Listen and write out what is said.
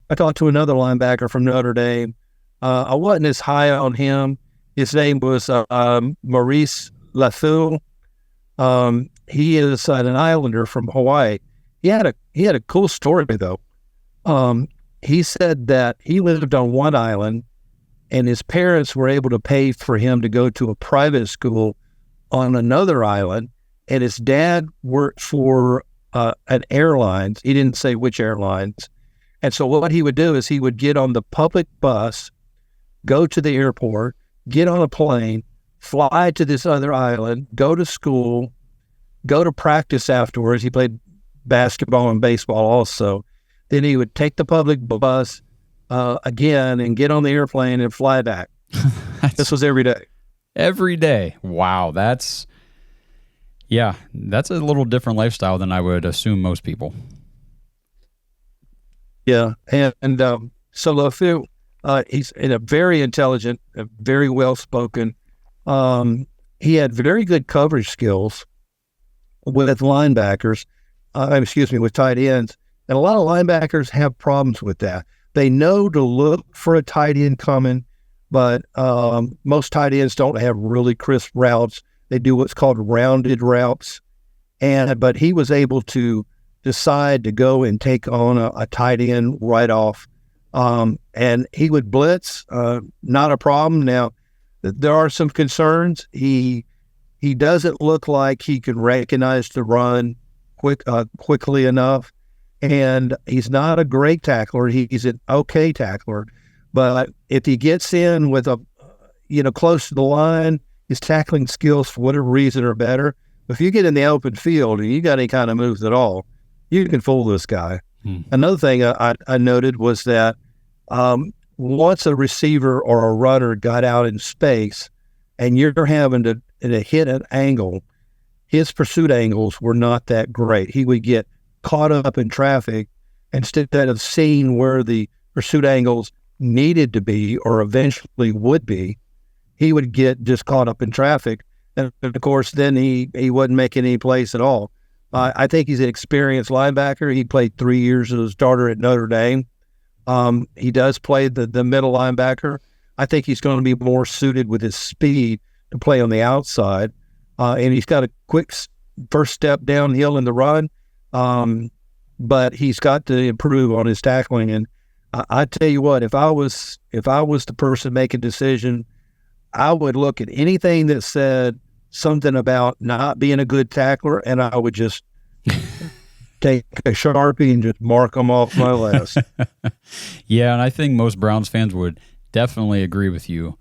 I talked to another linebacker from Notre Dame. I wasn't as high on him. His name was Marist Liufau. He is an islander from Hawaii. He had a cool story though. He said that he lived on one island, and his parents were able to pay for him to go to a private school on another island. And his dad worked for an airlines. He didn't say which airlines. And so what he would do is he would get on the public bus, go to the airport, get on a plane, fly to this other island, go to school, go to practice afterwards. He played basketball and baseball also. Then he would take the public bus again and get on the airplane and fly back. This was every day. Every day. Wow. That's a little different lifestyle than I would assume most people. Yeah. And so Liufau, he's very intelligent, very well-spoken. He had very good coverage skills with linebackers, with tight ends. And a lot of linebackers have problems with that. They know to look for a tight end coming, but most tight ends don't have really crisp routes. They do what's called rounded routes. But he was able to decide to go and take on a tight end right off. And he would blitz, not a problem. Now, there are some concerns. He doesn't look like he can recognize the run quickly enough. And he's not a great tackler. He's an okay tackler. But if he gets in with close to the line, his tackling skills, for whatever reason, are better. If you get in the open field and you got any kind of moves at all, you can fool this guy. Another thing I noted was that once a receiver or a runner got out in space and you're having to hit an angle, his pursuit angles were not that great. He would get caught up in traffic instead of seeing where the pursuit angles needed to be or eventually would be. He would get just caught up in traffic. And of course, then he wasn't making any plays at all. I think he's an experienced linebacker. He played 3 years as a starter at Notre Dame. He does play the middle linebacker. I think he's going to be more suited with his speed to play on the outside. And he's got a quick first step downhill in the run. But he's got to improve on his tackling. And I tell you what, if I was the person making a decision, I would look at anything that said something about not being a good tackler, and I would just take a Sharpie and just mark them off my list. Yeah, and I think most Browns fans would definitely agree with you